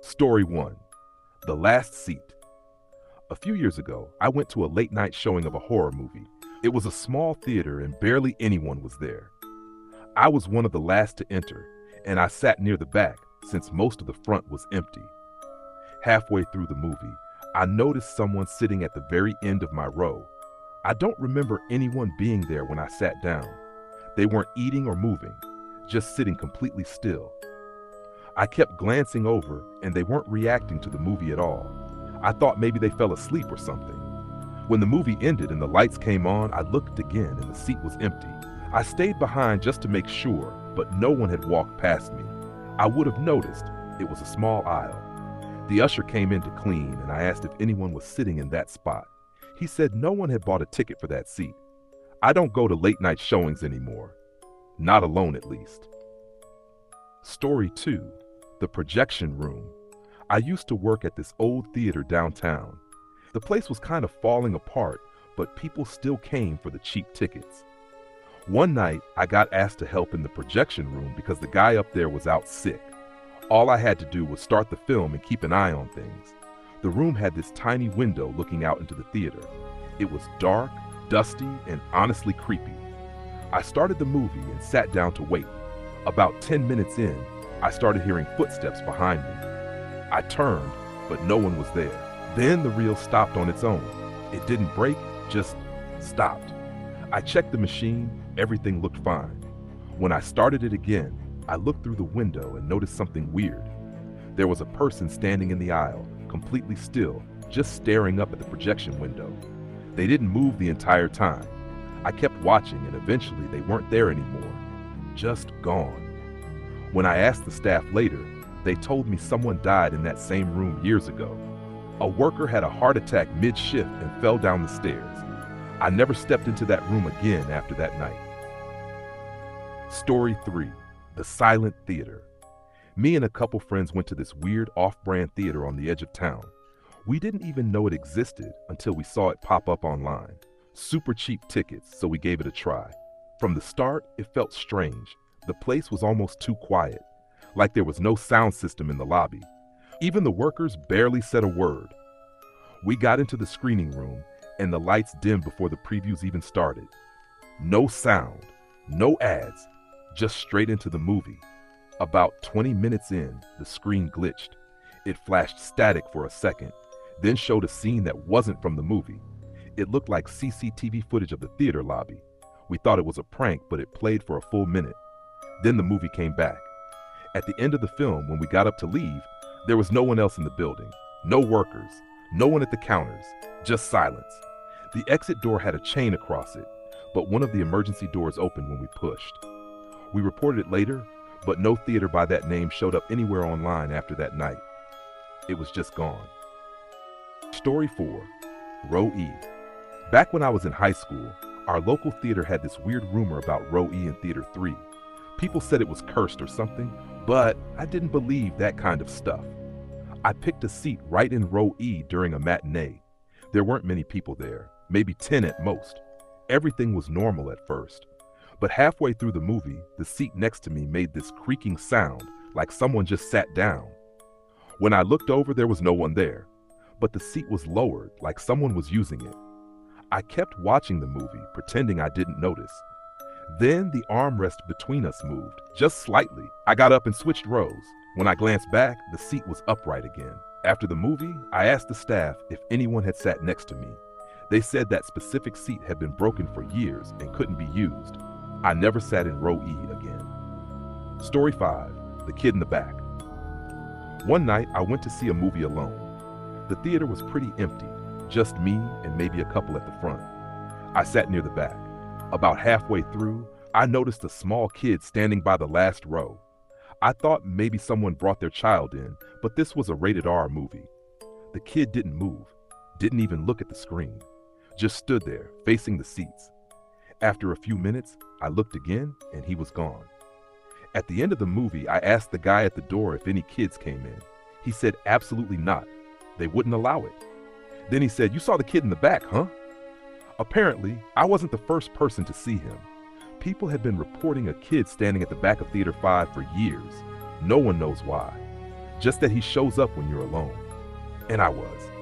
Story 1. The Last Seat. A few years ago, I went to a late-night showing of a horror movie. It was a small theater and barely anyone was there. I was one of the last to enter, and I sat near the back since most of the front was empty. Halfway through the movie, I noticed someone sitting at the very end of my row. I don't remember anyone being there when I sat down. They weren't eating or moving, just sitting completely still. I kept glancing over, and they weren't reacting to the movie at all. I thought maybe they fell asleep or something. When the movie ended and the lights came on, I looked again and the seat was empty. I stayed behind just to make sure, but no one had walked past me. I would have noticed. It was a small aisle. The usher came in to clean, and I asked if anyone was sitting in that spot. He said no one had bought a ticket for that seat. I don't go to late night showings anymore. Not alone, at least. Story 2. The Projection Room. I used to work at this old theater downtown. The place was kind of falling apart, but people still came for the cheap tickets. One night, I got asked to help in the projection room because the guy up there was out sick. All I had to do was start the film and keep an eye on things. The room had this tiny window looking out into the theater. It was dark, dusty, and honestly creepy. I started the movie and sat down to wait. About 10 minutes in, I started hearing footsteps behind me. I turned, but no one was there. Then the reel stopped on its own. It didn't break, just stopped. I checked the machine, everything looked fine. When I started it again, I looked through the window and noticed something weird. There was a person standing in the aisle, completely still, just staring up at the projection window. They didn't move the entire time. I kept watching and eventually they weren't there anymore. Just gone. When I asked the staff later, they told me someone died in that same room years ago. A worker had a heart attack mid-shift and fell down the stairs. I never stepped into that room again after that night. Story 3. The Silent Theater. Me and a couple friends went to this weird off-brand theater on the edge of town. We didn't even know it existed until we saw it pop up online. Super cheap tickets, so we gave it a try. From the start, it felt strange. The place was almost too quiet, like there was no sound system in the lobby. Even the workers barely said a word. We got into the screening room, and the lights dimmed before the previews even started. No sound, no ads, just straight into the movie. About 20 minutes in, the screen glitched. It flashed static for a second, then showed a scene that wasn't from the movie. It looked like CCTV footage of the theater lobby. We thought it was a prank, but it played for a full minute. Then the movie came back. At the end of the film, when we got up to leave, there was no one else in the building. No workers, no one at the counters, just silence. The exit door had a chain across it, but one of the emergency doors opened when we pushed. We reported it later, but no theater by that name showed up anywhere online after that night. It was just gone. Story 4. Row E. Back when I was in high school, our local theater had this weird rumor about Row E in Theater 3. People said it was cursed or something, but I didn't believe that kind of stuff. I picked a seat right in Row E during a matinee. There weren't many people there, maybe 10 at most. Everything was normal at first. But halfway through the movie, the seat next to me made this creaking sound, like someone just sat down. When I looked over, there was no one there, but the seat was lowered, like someone was using it. I kept watching the movie, pretending I didn't notice. Then the armrest between us moved, just slightly. I got up and switched rows. When I glanced back, the seat was upright again. After the movie, I asked the staff if anyone had sat next to me. They said that specific seat had been broken for years and couldn't be used. I never sat in Row E again. Story 5. The Kid in the Back. One night, I went to see a movie alone. The theater was pretty empty, just me and maybe a couple at the front. I sat near the back. About halfway through, I noticed a small kid standing by the last row. I thought maybe someone brought their child in, but this was a rated R movie. The kid didn't move, didn't even look at the screen, just stood there, facing the seats. After a few minutes, I looked again, and he was gone. At the end of the movie, I asked the guy at the door if any kids came in. He said absolutely not. They wouldn't allow it. Then he said, "You saw the kid in the back, huh?" Apparently, I wasn't the first person to see him. People had been reporting a kid standing at the back of Theater 5 for years. No one knows why. just that he shows up when you're alone. And I was.